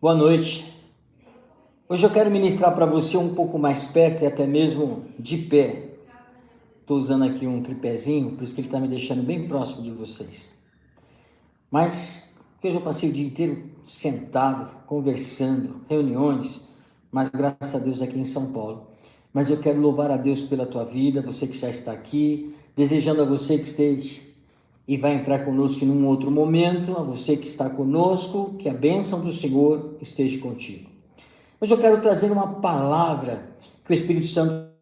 Boa noite. Hoje eu quero ministrar para você um pouco mais perto e até mesmo de pé. Estou usando aqui um tripézinho, por isso que ele está me deixando bem próximo de vocês. Mas, hoje eu passei o dia inteiro sentado, conversando, reuniões, mas graças a Deus aqui em São Paulo. Mas eu quero louvar a Deus pela tua vida, você que já está aqui, desejando a você que esteja e vai entrar conosco em um outro momento, a você que está conosco, que a bênção do Senhor esteja contigo. Hoje eu quero trazer uma palavra que o Espírito Santo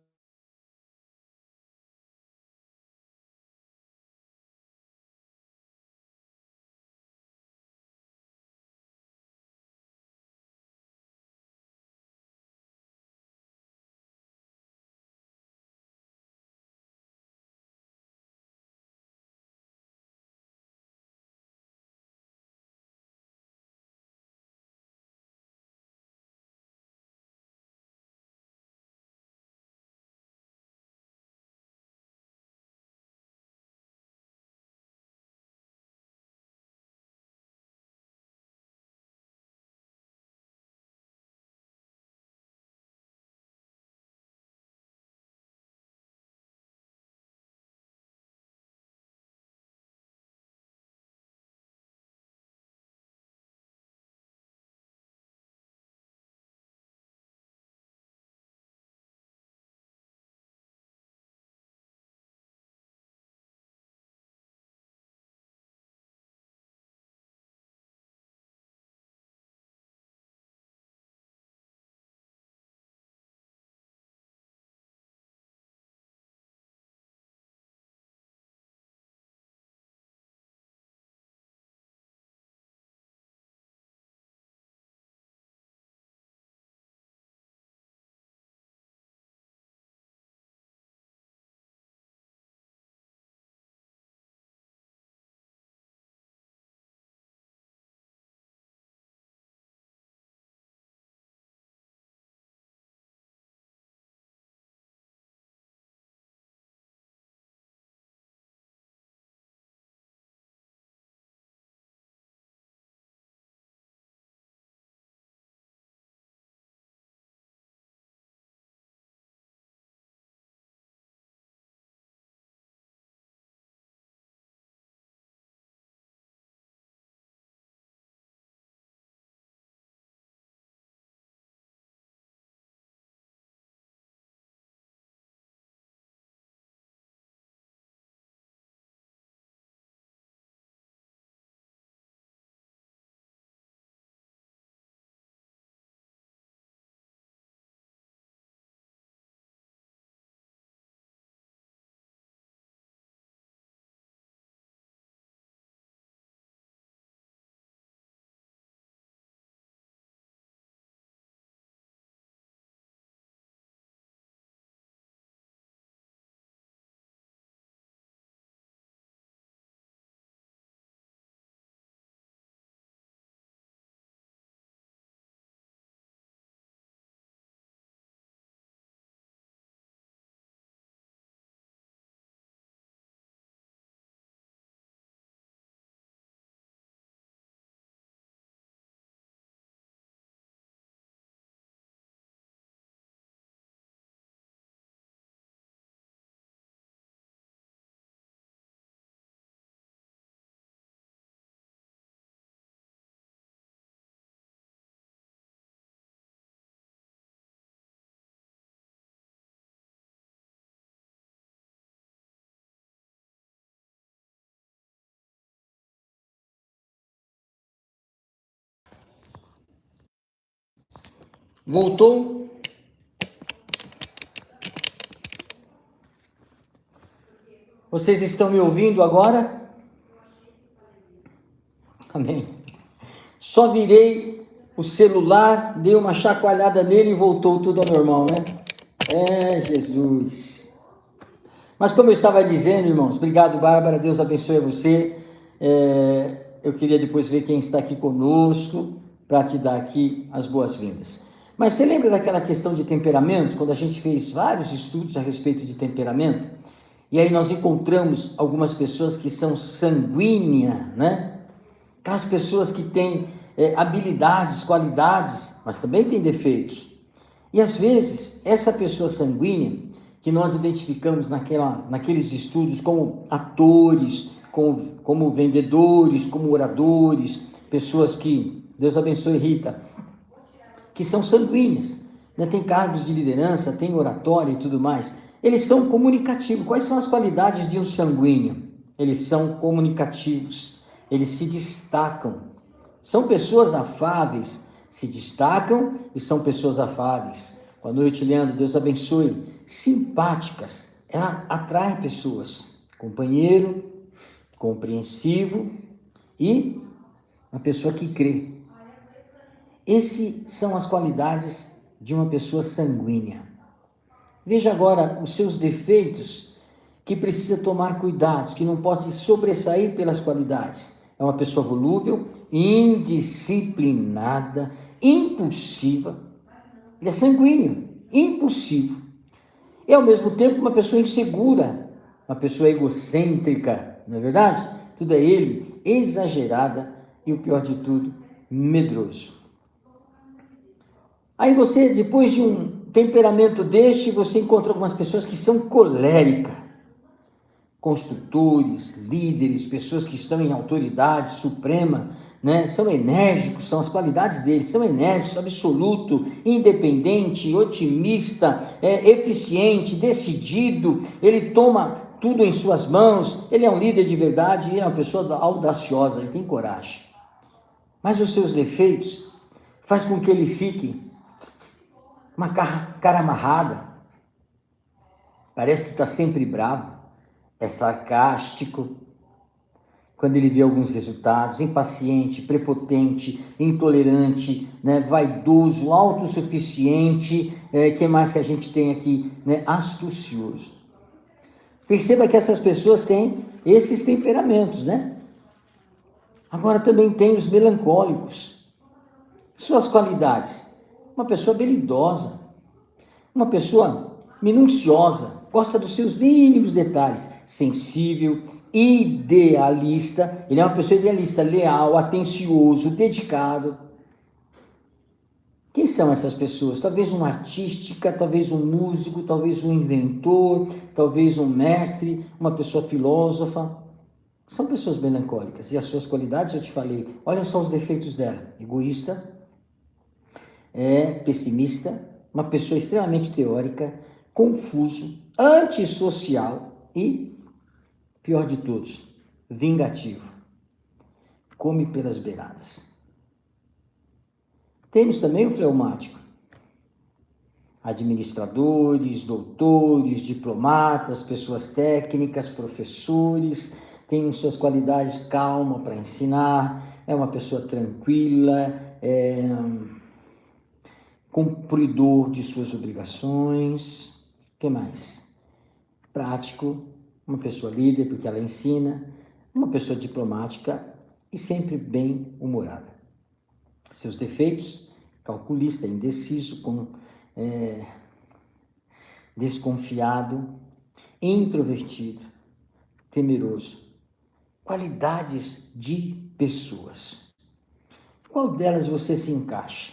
voltou. Vocês estão me ouvindo agora? Amém. Só virei o celular, dei uma chacoalhada nele e voltou tudo ao normal, né? Jesus. Mas como eu estava dizendo, irmãos, obrigado, Bárbara, Deus abençoe você. Eu queria depois ver quem está aqui conosco para te dar aqui as boas-vindas. Mas você lembra daquela questão de temperamentos, quando a gente fez vários estudos a respeito de temperamento? E aí nós encontramos algumas pessoas que são sanguíneas, né? Aquelas pessoas que têm habilidades, qualidades, mas também tem defeitos. E às vezes, essa pessoa sanguínea, que nós identificamos naqueles estudos como atores, como vendedores, como oradores, pessoas que, Deus abençoe Rita, que são sanguíneas, né? Tem cargos de liderança, tem oratória e tudo mais. Eles são comunicativos. Quais são as qualidades de um sanguíneo? Eles são comunicativos, eles se destacam. São pessoas afáveis, se destacam e são pessoas afáveis. Boa noite, Leandro, Deus abençoe. Simpáticas, ela atrai pessoas. Companheiro, compreensivo e uma pessoa que crê. Essas são as qualidades de uma pessoa sanguínea. Veja agora os seus defeitos, que precisa tomar cuidados, que não pode sobressair pelas qualidades. É uma pessoa volúvel, indisciplinada, impulsiva. Ele é sanguíneo, impulsivo. E ao mesmo tempo uma pessoa insegura, uma pessoa egocêntrica, não é verdade? Tudo é ele, exagerada e o pior de tudo, medroso. Aí você, depois de um temperamento deste, você encontra algumas pessoas que são coléricas, construtores, líderes, pessoas que estão em autoridade suprema, né? São enérgicos, são as qualidades deles, são enérgicos, absoluto, independente, otimista, eficiente, decidido, ele toma tudo em suas mãos, ele é um líder de verdade, ele é uma pessoa audaciosa, ele tem coragem. Mas os seus defeitos faz com que ele fique uma cara amarrada, parece que está sempre bravo, é sarcástico, quando ele vê alguns resultados, impaciente, prepotente, intolerante, né, vaidoso, autossuficiente, que mais que a gente tem aqui, né, astucioso. Perceba que essas pessoas têm esses temperamentos, né? Agora também tem os melancólicos. Suas qualidades: uma pessoa habilidosa, uma pessoa minuciosa, gosta dos seus mínimos detalhes, sensível, idealista, ele é uma pessoa idealista, leal, atencioso, dedicado. Quem são essas pessoas? Talvez uma artística, talvez um músico, talvez um inventor, talvez um mestre, uma pessoa filósofa. São pessoas melancólicas. E as suas qualidades, eu te falei, olha só os defeitos dela: egoísta, pessimista, uma pessoa extremamente teórica, confuso, antissocial e, pior de todos, vingativo. Come pelas beiradas. Temos também o fleumático. Administradores, doutores, diplomatas, pessoas técnicas, professores, tem suas qualidades: calma para ensinar, é uma pessoa tranquila, cumpridor de suas obrigações. O que mais? Prático, uma pessoa líder porque ela ensina, uma pessoa diplomática e sempre bem-humorada. Seus defeitos: calculista, indeciso, desconfiado, introvertido, temeroso. Qualidades de pessoas. Qual delas você se encaixa?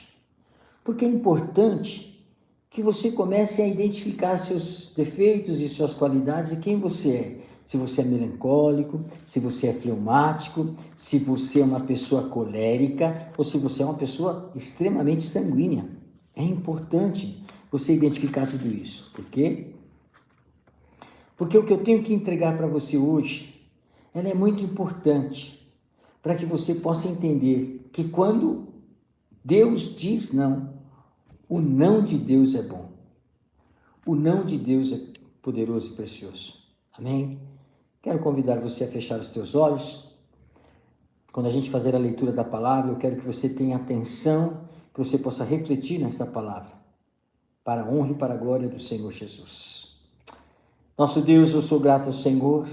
Porque é importante que você comece a identificar seus defeitos e suas qualidades e quem você é. Se você é melancólico, se você é fleumático, se você é uma pessoa colérica ou se você é uma pessoa extremamente sanguínea. É importante você identificar tudo isso. Por quê? Porque o que eu tenho que entregar para você hoje, ela é muito importante para que você possa entender que quando Deus diz não, o não de Deus é bom. O não de Deus é poderoso e precioso. Amém? Quero convidar você a fechar os teus olhos. Quando a gente fazer a leitura da palavra, eu quero que você tenha atenção, que você possa refletir nessa palavra, para a honra e para a glória do Senhor Jesus. Nosso Deus, eu sou grato ao Senhor.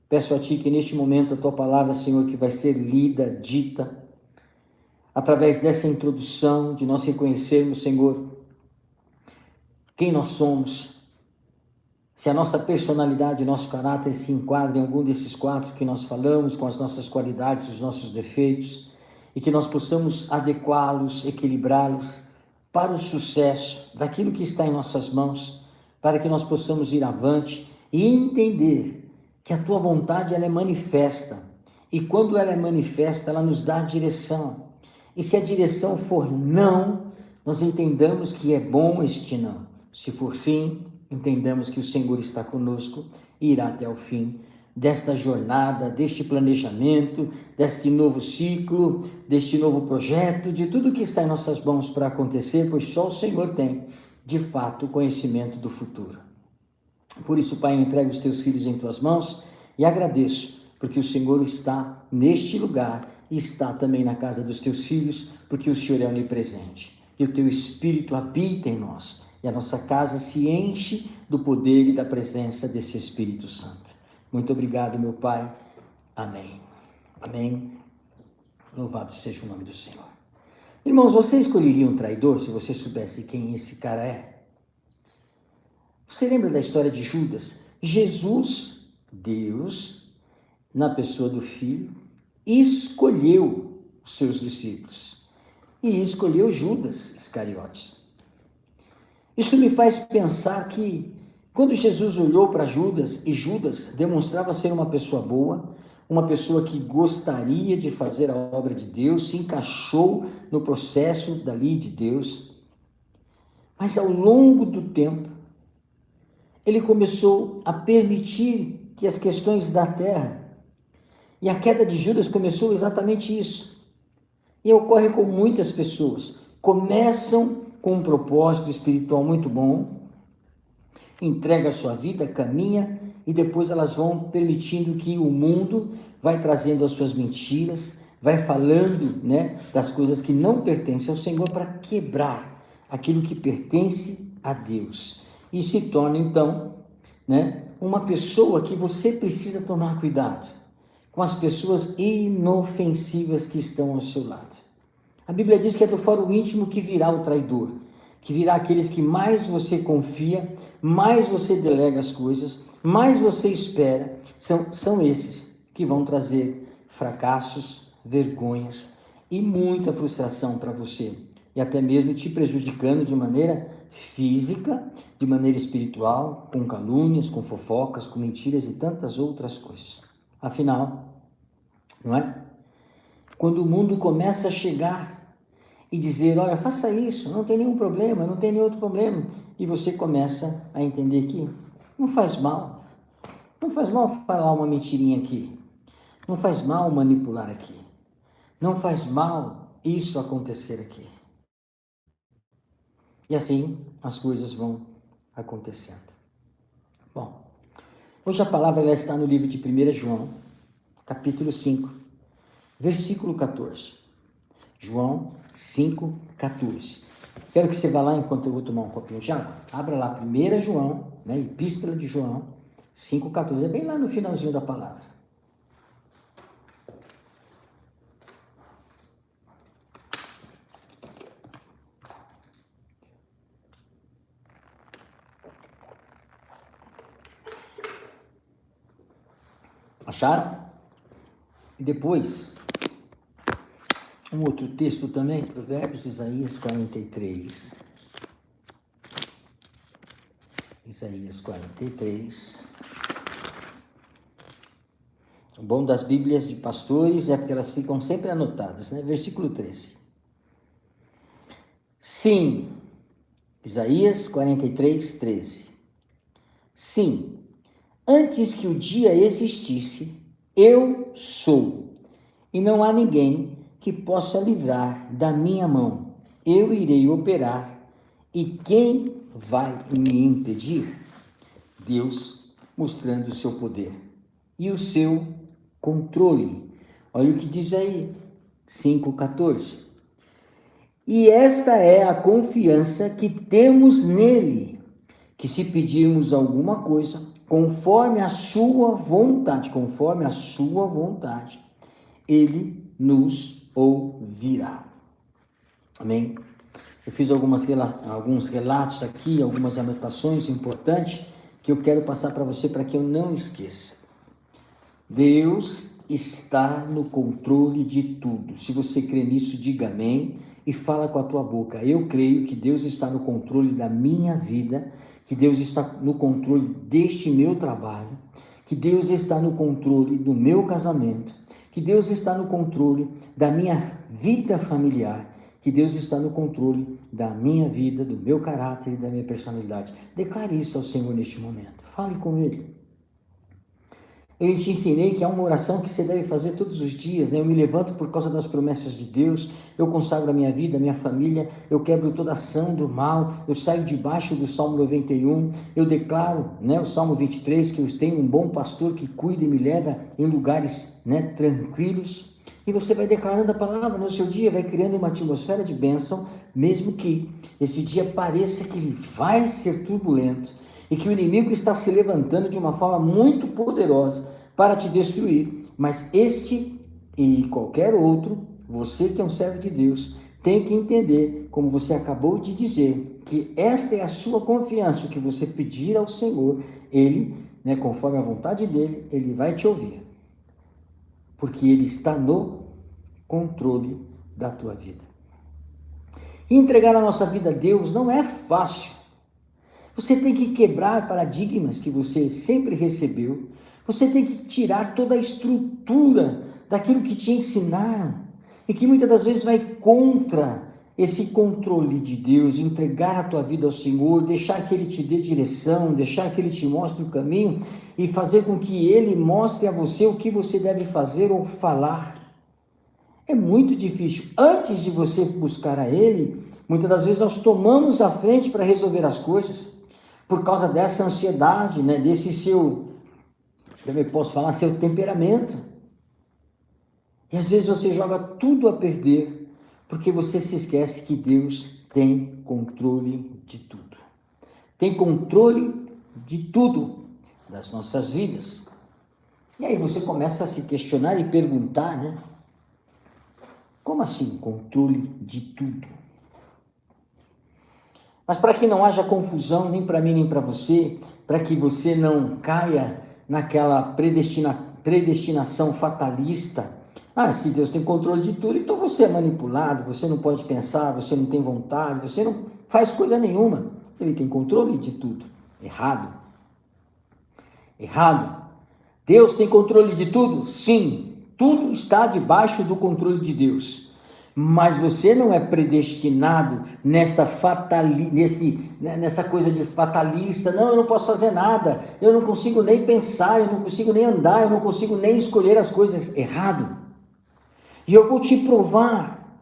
Peço a Ti que neste momento a Tua palavra, Senhor, que vai ser lida, dita, através dessa introdução, de nós reconhecermos, Senhor, quem nós somos, se a nossa personalidade, nosso caráter se enquadra em algum desses quatro que nós falamos, com as nossas qualidades, os nossos defeitos, e que nós possamos adequá-los, equilibrá-los para o sucesso daquilo que está em nossas mãos, para que nós possamos ir avante e entender que a tua vontade ela é manifesta, e quando ela é manifesta, ela nos dá a direção. E se a direção for não, nós entendamos que é bom este não. Se for sim, entendamos que o Senhor está conosco e irá até o fim desta jornada, deste planejamento, deste novo ciclo, deste novo projeto, de tudo que está em nossas mãos para acontecer, pois só o Senhor tem, de fato, o conhecimento do futuro. Por isso, Pai, eu entrego os teus filhos em tuas mãos e agradeço, porque o Senhor está neste lugar e está também na casa dos teus filhos, porque o Senhor é onipresente. E o teu Espírito habita em nós, e a nossa casa se enche do poder e da presença desse Espírito Santo. Muito obrigado, meu Pai. Amém. Amém. Louvado seja o nome do Senhor. Irmãos, você escolheria um traidor se você soubesse quem esse cara é? Você lembra da história de Judas? Jesus, Deus, na pessoa do Filho, escolheu os seus discípulos e escolheu Judas Iscariotes. Isso me faz pensar que quando Jesus olhou para Judas, e Judas demonstrava ser uma pessoa boa, uma pessoa que gostaria de fazer a obra de Deus, se encaixou no processo dali de Deus, mas ao longo do tempo, ele começou a permitir que as questões da terra, e a queda de Judas começou exatamente isso. E ocorre com muitas pessoas, começam com um propósito espiritual muito bom, entrega a sua vida, caminha, e depois elas vão permitindo que o mundo vai trazendo as suas mentiras, vai falando, das coisas que não pertencem ao Senhor para quebrar aquilo que pertence a Deus. E se torna então, uma pessoa que você precisa tomar cuidado com as pessoas inofensivas que estão ao seu lado. A Bíblia diz que é do fórum íntimo que virá o traidor, que virá aqueles que mais você confia, mais você delega as coisas, mais você espera, são esses que vão trazer fracassos, vergonhas e muita frustração para você, e até mesmo te prejudicando de maneira física, de maneira espiritual, com calúnias, com fofocas, com mentiras e tantas outras coisas. Afinal, não é? Quando o mundo começa a chegar e dizer, olha, faça isso, não tem nenhum problema, não tem nenhum outro problema, e você começa a entender que não faz mal falar uma mentirinha aqui, não faz mal manipular aqui, não faz mal isso acontecer aqui. E assim as coisas vão acontecendo. Bom, hoje a palavra ela está no livro de 1 João, capítulo 5, versículo 14. João 5, 14. Quero que você vá lá enquanto eu vou tomar um copinho de água. Abra lá 1 João, Epístola de João, 5, 14. É bem lá no finalzinho da palavra. Acharam? E depois, um outro texto também, Provérbios, Isaías 43. Isaías 43. O bom das Bíblias de pastores é porque elas ficam sempre anotadas, Versículo 13. Sim, Isaías 43, 13. Sim, antes que o dia existisse, eu sou, e não há ninguém que possa livrar da minha mão. Eu irei operar, e quem vai me impedir? Deus mostrando o seu poder e o seu controle. Olha o que diz aí, 5,14. E esta é a confiança que temos nele, que se pedirmos alguma coisa, conforme a sua vontade, ele nos ouvirá. Amém? Eu fiz alguns relatos aqui, algumas anotações importantes que eu quero passar para você para que eu não esqueça. Deus está no controle de tudo. Se você crê nisso, diga amém e fala com a tua boca. Eu creio que Deus está no controle da minha vida, que Deus está no controle deste meu trabalho, que Deus está no controle do meu casamento, que Deus está no controle da minha vida familiar, que Deus está no controle da minha vida, do meu caráter e da minha personalidade. Declare isso ao Senhor neste momento. Fale com Ele. Eu te ensinei que é uma oração que você deve fazer todos os dias, né? Eu me levanto por causa das promessas de Deus, eu consagro a minha vida, a minha família, eu quebro toda ação do mal, eu saio debaixo do Salmo 91, eu declaro, né, o Salmo 23, que eu tenho um bom pastor que cuida e me leva em lugares, né, tranquilos. E você vai declarando a palavra no seu dia, vai criando uma atmosfera de bênção, mesmo que esse dia pareça que ele vai ser turbulento e que o inimigo está se levantando de uma forma muito poderosa para te destruir. Mas este e qualquer outro, você que é um servo de Deus, tem que entender, como você acabou de dizer, que esta é a sua confiança, o que você pedir ao Senhor, Ele, né, conforme a vontade dEle, Ele vai te ouvir. Porque Ele está no controle da tua vida. E entregar a nossa vida a Deus não é fácil. Você tem que quebrar paradigmas que você sempre recebeu. Você tem que tirar toda a estrutura daquilo que te ensinaram e que muitas das vezes vai contra esse controle de Deus, entregar a tua vida ao Senhor, deixar que Ele te dê direção, deixar que Ele te mostre o caminho e fazer com que Ele mostre a você o que você deve fazer ou falar. É muito difícil. Antes de você buscar a Ele, muitas das vezes nós tomamos a frente para resolver as coisas, por causa dessa ansiedade, né, desse seu, também posso falar, seu temperamento. E às vezes você joga tudo a perder, porque você se esquece que Deus tem controle de tudo. Tem controle de tudo das nossas vidas. E aí você começa a se questionar e perguntar, né? Como assim controle de tudo? Mas para que não haja confusão, nem para mim nem para você, para que você não caia naquela predestinação fatalista, se Deus tem controle de tudo, então você é manipulado, você não pode pensar, você não tem vontade, você não faz coisa nenhuma. Ele tem controle de tudo. Errado. Errado. Deus tem controle de tudo? Sim, tudo está debaixo do controle de Deus. Mas você não é predestinado nessa coisa de fatalista. Não, eu não posso fazer nada, eu não consigo nem pensar, eu não consigo nem andar, eu não consigo nem escolher as coisas. Errado. E eu vou te provar,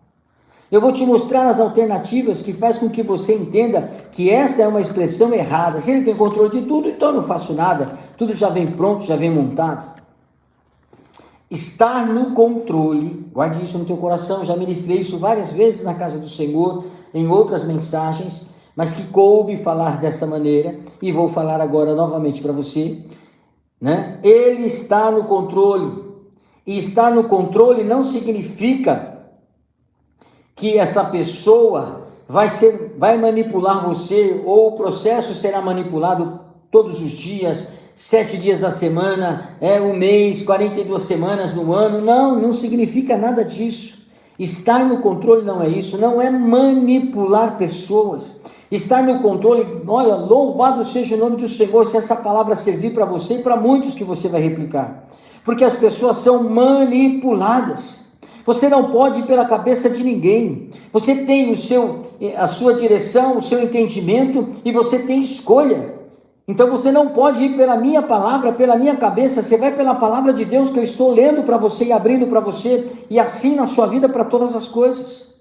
eu vou te mostrar as alternativas que faz com que você entenda que esta é uma expressão errada. Se Ele tem controle de tudo, então eu não faço nada, tudo já vem pronto, já vem montado. Estar no controle, guarde isso no teu coração, já ministrei isso várias vezes na casa do Senhor, em outras mensagens, mas que coube falar dessa maneira, e vou falar agora novamente para você, né? Ele está no controle, e estar no controle não significa que essa pessoa vai manipular você, ou o processo será manipulado todos os dias, 7 dias da semana, um mês, 42 semanas no ano. Não significa nada disso. Estar no controle não é isso, não é manipular pessoas. Estar no controle, olha, louvado seja o nome do Senhor, se essa palavra servir para você e para muitos que você vai replicar. Porque as pessoas são manipuladas. Você não pode ir pela cabeça de ninguém. Você tem a sua direção, o seu entendimento e você tem escolha. Então você não pode ir pela minha palavra, pela minha cabeça, você vai pela palavra de Deus que eu estou lendo para você e abrindo para você, e assim na sua vida para todas as coisas.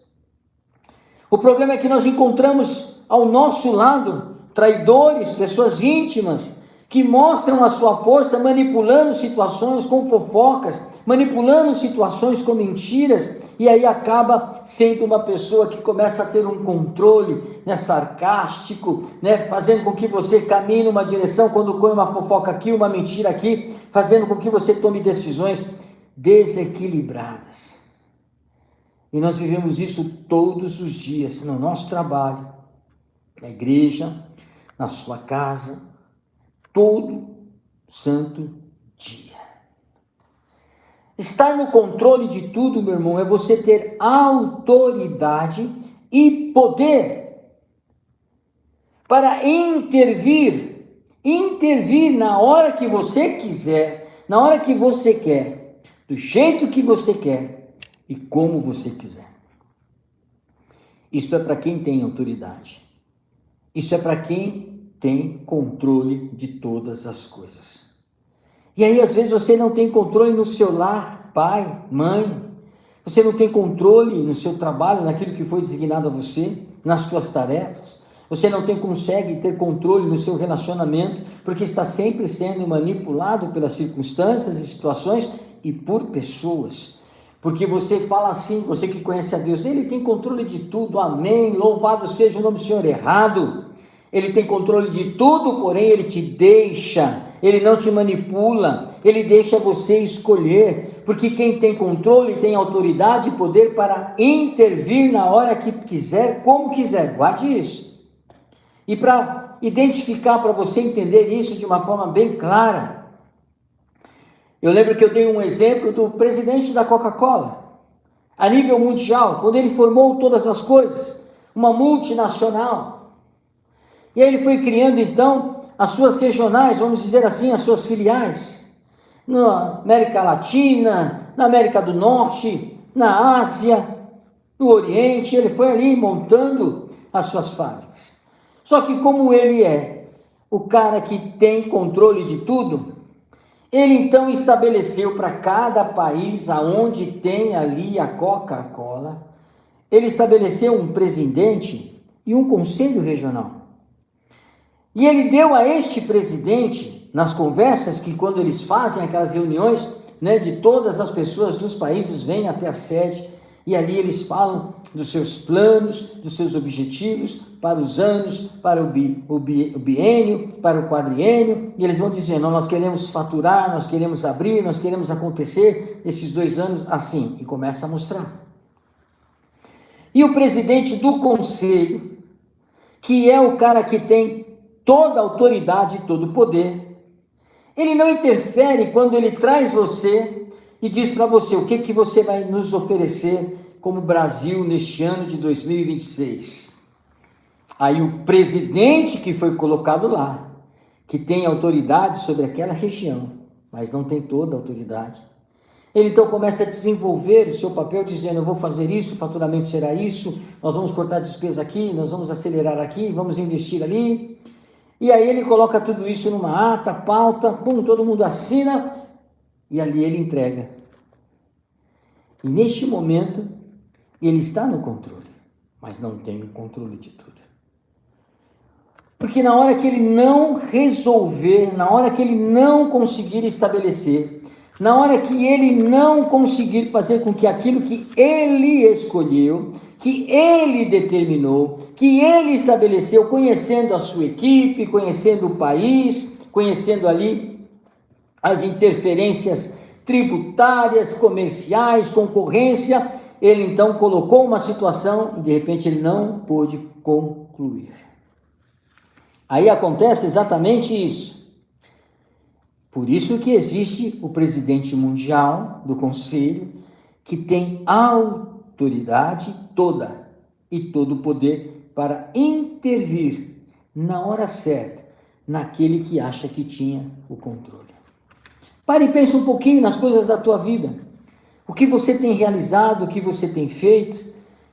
O problema é que nós encontramos ao nosso lado traidores, pessoas íntimas, que mostram a sua força manipulando situações com fofocas, manipulando situações com mentiras, e aí acaba sendo uma pessoa que começa a ter um controle, né, sarcástico, né, fazendo com que você caminhe numa direção, quando põe uma fofoca aqui, uma mentira aqui, fazendo com que você tome decisões desequilibradas. E nós vivemos isso todos os dias, no nosso trabalho, na igreja, na sua casa, todo santo dia. Estar no controle de tudo, meu irmão, é você ter autoridade e poder para intervir na hora que você quiser, na hora que você quer, do jeito que você quer e como você quiser. Isso é para quem tem autoridade. Isso é para quem tem controle de todas as coisas. E aí, às vezes, você não tem controle no seu lar, pai, mãe. Você não tem controle no seu trabalho, naquilo que foi designado a você, nas suas tarefas. Você não consegue ter controle no seu relacionamento, porque está sempre sendo manipulado pelas circunstâncias e situações e por pessoas. Porque você fala assim, você que conhece a Deus, Ele tem controle de tudo, amém, louvado seja o nome do Senhor. Errado. Ele tem controle de tudo, porém Ele te deixa, Ele não te manipula, Ele deixa você escolher, porque quem tem controle tem autoridade e poder para intervir na hora que quiser, como quiser. Guarde isso. E para identificar, para você entender isso de uma forma bem clara, eu lembro que eu dei um exemplo do presidente da Coca-Cola, a nível mundial, quando ele formou todas as coisas, uma multinacional. E aí ele foi criando então as suas regionais, vamos dizer assim, as suas filiais, na América Latina, na América do Norte, na Ásia, no Oriente. Ele foi ali montando as suas fábricas. Só que como ele é o cara que tem controle de tudo, ele então estabeleceu para cada país aonde tem ali a Coca-Cola, ele estabeleceu um presidente e um conselho regional. E ele deu a este presidente, nas conversas que quando eles fazem aquelas reuniões, de todas as pessoas dos países vêm até a sede, e ali eles falam dos seus planos, dos seus objetivos para os anos, para o biênio, para o quadriênio, e eles vão dizendo, nós queremos faturar, nós queremos abrir, nós queremos acontecer esses 2 anos assim, e começa a mostrar. E o presidente do conselho, que é o cara que tem toda a autoridade e todo o poder, ele não interfere quando ele traz você e diz para você o que você vai nos oferecer como Brasil neste ano de 2026. Aí o presidente que foi colocado lá, que tem autoridade sobre aquela região, mas não tem toda a autoridade, ele então começa a desenvolver o seu papel dizendo, eu vou fazer isso, o faturamento será isso, nós vamos cortar despesa aqui, nós vamos acelerar aqui, vamos investir ali. E aí ele coloca tudo isso numa ata, pauta, todo mundo assina e ali ele entrega. E neste momento ele está no controle, mas não tem o controle de tudo. Porque na hora que ele não resolver, na hora que ele não conseguir estabelecer, na hora que ele não conseguir fazer com que aquilo que ele escolheu, que ele determinou, que ele estabeleceu, conhecendo a sua equipe, conhecendo o país, conhecendo ali as interferências tributárias, comerciais, concorrência, ele então colocou uma situação e de repente ele não pôde concluir. Aí acontece exatamente isso. Por isso que existe o presidente mundial do conselho, que tem autoridade toda e todo o poder para intervir na hora certa, naquele que acha que tinha o controle. Pare e pense um pouquinho nas coisas da tua vida. O que você tem realizado, o que você tem feito,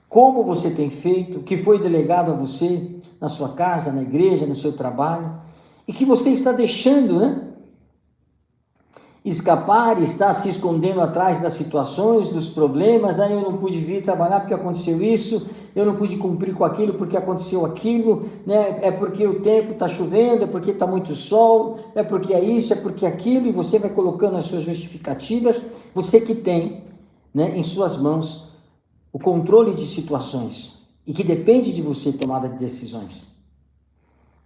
como você tem feito, o que foi delegado a você na sua casa, na igreja, no seu trabalho, e que você está deixando, escapar, está se escondendo atrás das situações, dos problemas. Eu não pude vir trabalhar porque aconteceu isso, eu não pude cumprir com aquilo porque aconteceu aquilo, é porque o tempo está chovendo, é porque está muito sol, é porque é isso, é porque é aquilo, e você vai colocando as suas justificativas, você que tem em suas mãos o controle de situações e que depende de você tomada de decisões.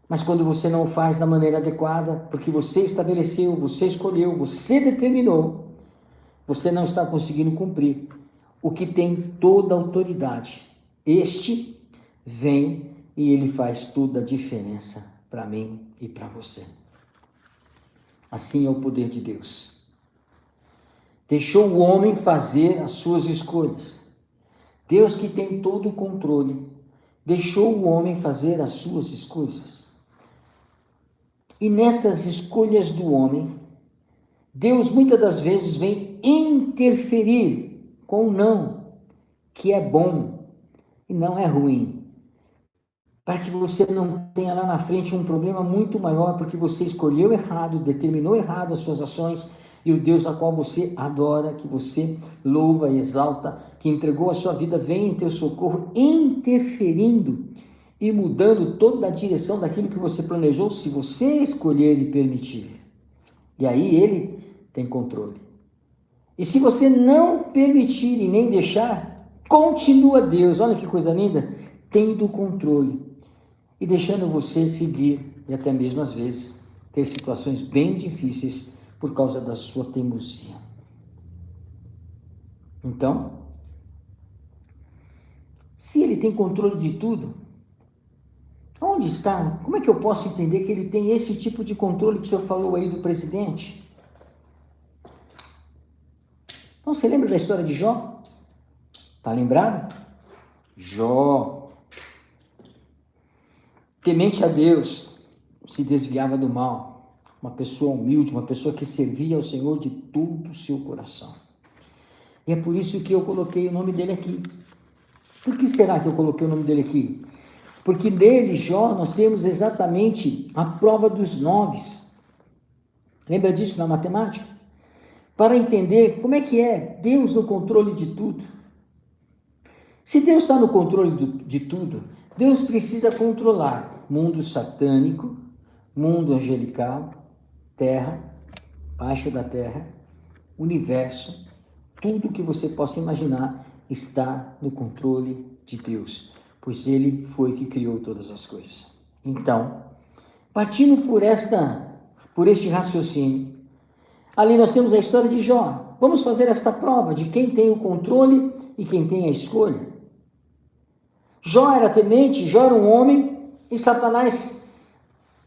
Mas quando você não faz da maneira adequada, porque você estabeleceu, você escolheu, você determinou, você não está conseguindo cumprir o que tem toda a autoridade. Este vem e ele faz toda a diferença para mim e para você. Assim é o poder de Deus. deixou o homem fazer as suas escolhas. Deus, que tem todo o controle, deixou o homem fazer as suas escolhas. E nessas escolhas do homem, Deus muitas das vezes vem interferir com o não, que é bom e não é ruim, para que você não tenha lá na frente um problema muito maior, porque você escolheu errado, determinou errado as suas ações, e o Deus a qual você adora, que você louva e exalta, que entregou a sua vida, vem em teu socorro, interferindo e mudando toda a direção daquilo que você planejou, se você escolher e permitir. E aí ele tem controle. E se você não permitir e nem deixar, continua Deus, olha que coisa linda, tendo controle e deixando você seguir e até mesmo às vezes ter situações bem difíceis por causa da sua teimosia. Então, se ele tem controle de tudo, onde está? Como é que eu posso entender que ele tem esse tipo de controle que o senhor falou aí do presidente? Então, você lembra da história de Jó? Está lembrado? Jó, temente a Deus, se desviava do mal. Uma pessoa humilde, uma pessoa que servia ao Senhor de todo o seu coração. E é por isso que eu coloquei o nome dele aqui. Por que será que eu coloquei o nome dele aqui? Porque nele, Jó, nós temos exatamente a prova dos 9. Lembra disso na matemática? Para entender como é que é Deus no controle de tudo. Se Deus está no controle de tudo, Deus precisa controlar mundo satânico, mundo angelical, terra, baixo da terra, universo, tudo que você possa imaginar está no controle de Deus, pois Ele foi que criou todas as coisas. Então, partindo por este raciocínio, ali nós temos a história de Jó. Vamos fazer esta prova de quem tem o controle e quem tem a escolha. Jó era temente, Jó era um homem, e Satanás,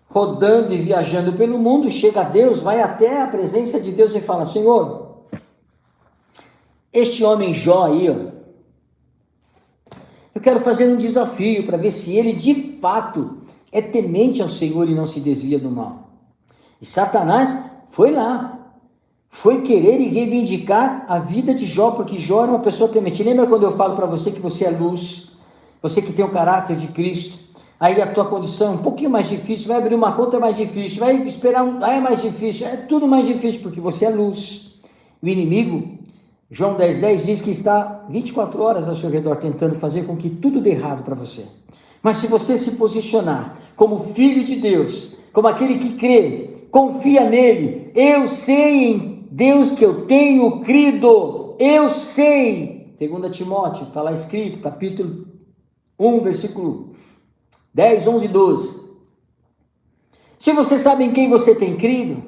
rodando e viajando pelo mundo, chega a Deus, vai até a presença de Deus e fala: Senhor, este homem Jó aí, eu quero fazer um desafio para ver se ele de fato é temente ao Senhor e não se desvia do mal. E Satanás foi lá, foi querer e reivindicar a vida de Jó, porque Jó era uma pessoa temente. Lembra quando eu falo para você que você é luz, você que tem o caráter de Cristo? Aí a tua condição é um pouquinho mais difícil, vai abrir uma conta é mais difícil, vai esperar é mais difícil, é tudo mais difícil, porque você é luz. O inimigo, João 10:10 diz que está 24 horas ao seu redor tentando fazer com que tudo dê errado para você. Mas se você se posicionar como filho de Deus, como aquele que crê, confia nele, eu sei em Deus que eu tenho crido, eu sei. 2 Timóteo, está lá escrito, capítulo 1, versículo 10, 11 e 12. Se você sabe em quem você tem crido,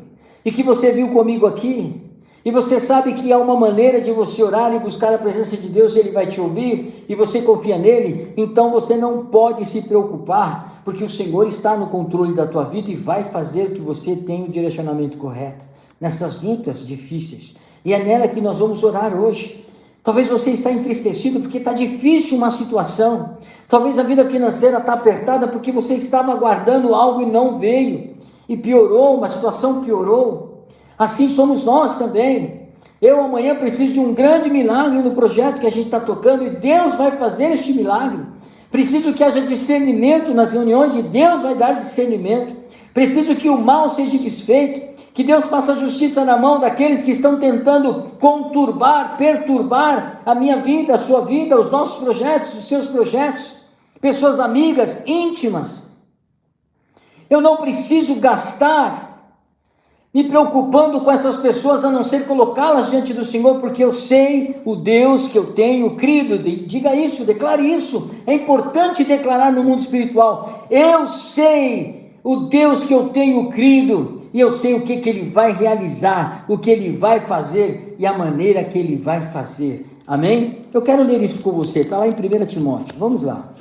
e que você viu comigo aqui, e você sabe que há uma maneira de você orar e buscar a presença de Deus, e Ele vai te ouvir, e você confia nele, então você não pode se preocupar, porque o Senhor está no controle da tua vida e vai fazer que você tenha o direcionamento correto, nessas lutas difíceis. E é nela que nós vamos orar hoje. Talvez você está entristecido porque está difícil uma situação. Talvez a vida financeira está apertada porque você estava aguardando algo e não veio. E piorou, uma situação piorou. Assim somos nós também. Eu amanhã preciso de um grande milagre no projeto que a gente está tocando e Deus vai fazer este milagre. Preciso que haja discernimento nas reuniões e Deus vai dar discernimento. Preciso que o mal seja desfeito. Que Deus faça justiça na mão daqueles que estão tentando conturbar, perturbar a minha vida, a sua vida, os nossos projetos, os seus projetos, pessoas amigas, íntimas. Eu não preciso gastar me preocupando com essas pessoas, a não ser colocá-las diante do Senhor, porque eu sei o Deus que eu tenho crido. Diga isso, declare isso. É importante declarar no mundo espiritual. Eu sei o Deus que eu tenho crido. E eu sei o que Ele vai realizar, o que Ele vai fazer e a maneira que Ele vai fazer. Amém? Eu quero ler isso com você, está lá em 1 Timóteo. Vamos lá.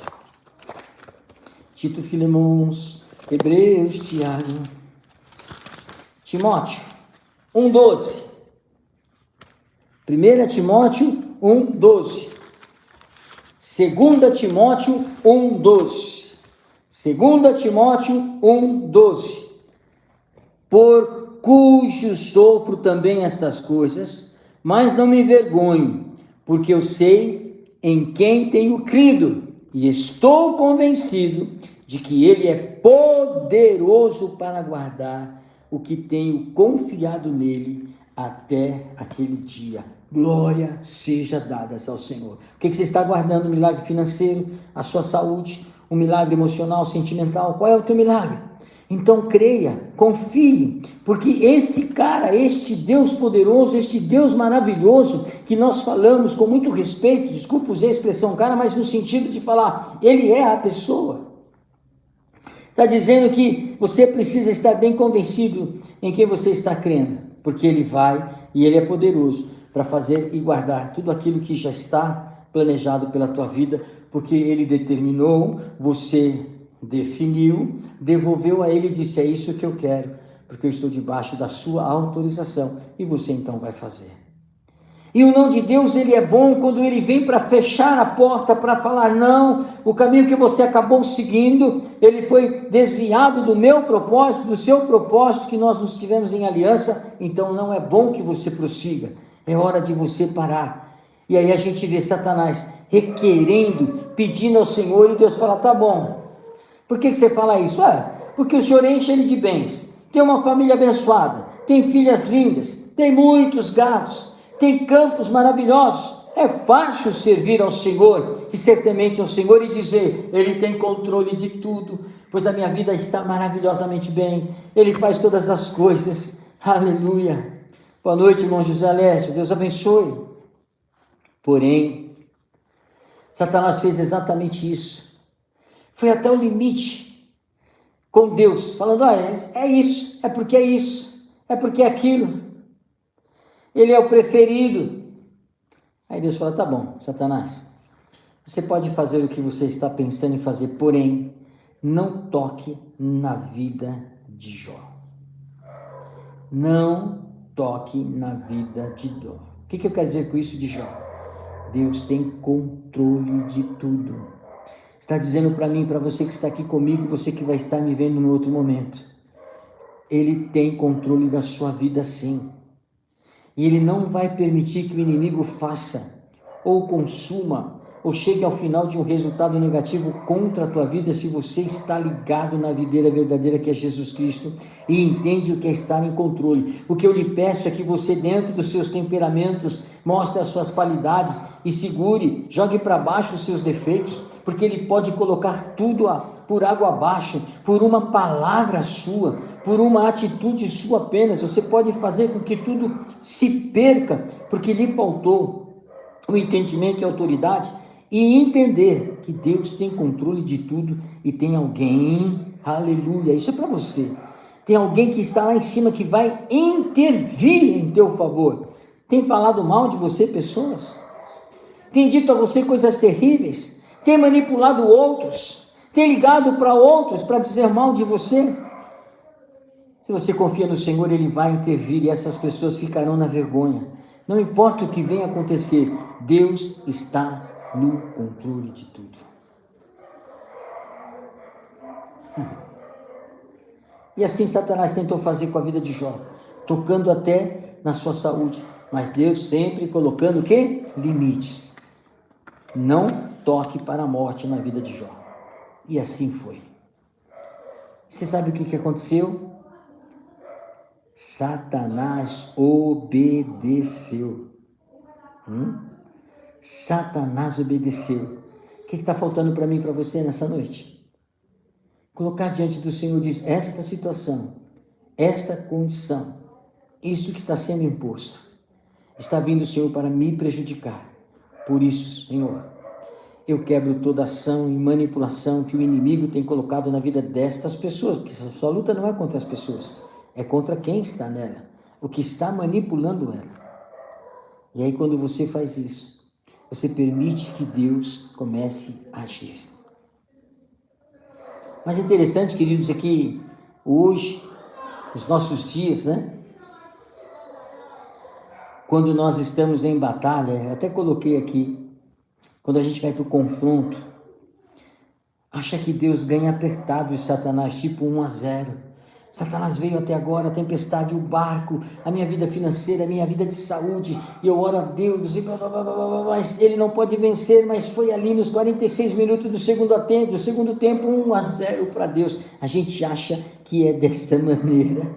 Tito, Filemons, Hebreus, Tiago. Timóteo 1:12. 1 Timóteo 1:12. 2 Timóteo 1:12. 2 Timóteo 1:12. Por cujo sofro também estas coisas, mas não me envergonho, porque eu sei em quem tenho crido, e estou convencido de que ele é poderoso para guardar o que tenho confiado nele até aquele dia. Glória seja dada ao Senhor. O que você está guardando? Um milagre financeiro, a sua saúde, um milagre emocional, sentimental? Qual é o teu milagre? Então creia, confie, porque este cara, este Deus poderoso, este Deus maravilhoso, que nós falamos com muito respeito, desculpa usar a expressão cara, mas no sentido de falar, ele é a pessoa. Está dizendo que você precisa estar bem convencido em quem você está crendo, porque ele vai e ele é poderoso para fazer e guardar tudo aquilo que já está planejado pela tua vida, porque ele determinou, você definiu, devolveu a ele e disse, é isso que eu quero, porque eu estou debaixo da sua autorização, e você então vai fazer. E o não de Deus, ele é bom quando ele vem para fechar a porta, para falar, não, o caminho que você acabou seguindo, ele foi desviado do meu propósito, do seu propósito, que nós nos tivemos em aliança, então não é bom que você prossiga, é hora de você parar. E aí a gente vê Satanás requerendo, pedindo ao Senhor, e Deus fala, tá bom. Por que você fala isso? Porque o Senhor enche ele de bens, tem uma família abençoada, tem filhas lindas, tem muitos gatos, tem campos maravilhosos, é fácil servir ao Senhor e ser temente ao Senhor e dizer, ele tem controle de tudo, pois a minha vida está maravilhosamente bem, ele faz todas as coisas, aleluia. Boa noite, irmão José Alessio, Deus abençoe. Porém, Satanás fez exatamente isso. Foi até o limite com Deus, falando, é isso, é porque é aquilo, ele é o preferido. Aí Deus fala, tá bom, Satanás, você pode fazer o que você está pensando em fazer, porém, não toque na vida de Jó. Não toque na vida de Jó. O que eu quero dizer com isso de Jó? Deus tem controle de tudo. Está dizendo para mim, para você que está aqui comigo, você que vai estar me vendo no outro momento, ele tem controle da sua vida sim, e ele não vai permitir que o inimigo faça, ou consuma, ou chegue ao final de um resultado negativo contra a tua vida, se você está ligado na videira verdadeira que é Jesus Cristo, e entende o que é estar em controle. O que eu lhe peço é que você, dentro dos seus temperamentos, mostre as suas qualidades, e segure, jogue para baixo os seus defeitos, porque ele pode colocar tudo por água abaixo, por uma palavra sua, por uma atitude sua apenas. Você pode fazer com que tudo se perca, porque lhe faltou o entendimento e a autoridade, e entender que Deus tem controle de tudo, e tem alguém, aleluia, isso é para você, tem alguém que está lá em cima, que vai intervir em teu favor. Tem falado mal de você pessoas? Tem dito a você coisas terríveis? Tem manipulado outros, tem ligado para outros para dizer mal de você? Se você confia no Senhor, ele vai intervir e essas pessoas ficarão na vergonha. Não importa o que venha acontecer, Deus está no controle de tudo. E assim Satanás tentou fazer com a vida de Jó, tocando até na sua saúde, mas Deus sempre colocando o quê? Limites. Não toque para a morte na vida de Jó. E assim foi. Você sabe o que aconteceu? Satanás obedeceu. Satanás obedeceu. O que está faltando para mim e para você nessa noite? Colocar diante do Senhor, diz, esta situação, esta condição, isso que está sendo imposto, está vindo o Senhor para me prejudicar. Por isso, Senhor, eu quebro toda ação e manipulação que o inimigo tem colocado na vida destas pessoas, porque a sua luta não é contra as pessoas, é contra quem está nela, o que está manipulando ela. E aí quando você faz isso, você permite que Deus comece a agir. Mas é interessante, queridos, é que hoje, nos nossos dias, quando nós estamos em batalha, até coloquei aqui, quando a gente vai para o confronto, acha que Deus ganha apertado de Satanás, tipo 1-0. Satanás veio até agora, a tempestade, o barco, a minha vida financeira, a minha vida de saúde, e eu oro a Deus, mas ele não pode vencer, mas foi ali nos 46 minutos do segundo tempo, 1-0 para Deus. A gente acha que é desta maneira,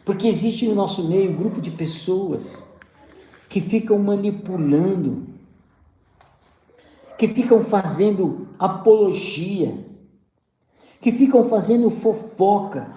porque existe no nosso meio um grupo de pessoas que ficam manipulando, que ficam fazendo apologia, que ficam fazendo fofoca,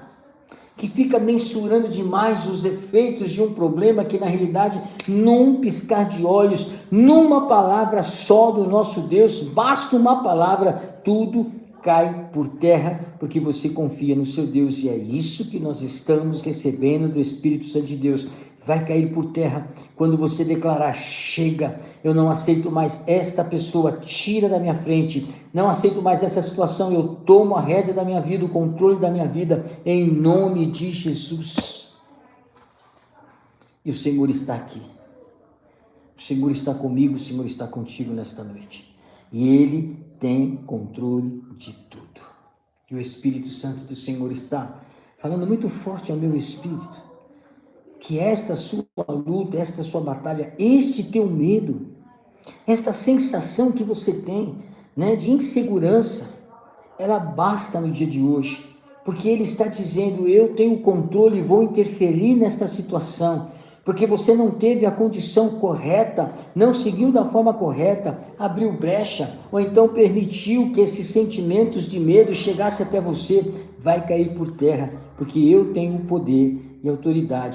que fica mensurando demais os efeitos de um problema que na realidade, num piscar de olhos, numa palavra só do nosso Deus, basta uma palavra, tudo cai por terra, porque você confia no seu Deus, e é isso que nós estamos recebendo do Espírito Santo de Deus. Vai cair por terra quando você declarar: chega, eu não aceito mais esta pessoa, tira da minha frente, não aceito mais essa situação, eu tomo a rédea da minha vida, o controle da minha vida, em nome de Jesus. E o Senhor está aqui, o Senhor está comigo, o Senhor está contigo nesta noite, e Ele tem controle de tudo, e o Espírito Santo do Senhor está falando muito forte ao meu espírito, que esta sua luta, esta sua batalha, este teu medo, esta sensação que você tem, né, de insegurança, ela basta no dia de hoje, porque Ele está dizendo: eu tenho controle e vou interferir nesta situação, porque você não teve a condição correta, não seguiu da forma correta, abriu brecha, ou então permitiu que esses sentimentos de medo chegassem até você. Vai cair por terra, porque eu tenho o poder e autoridade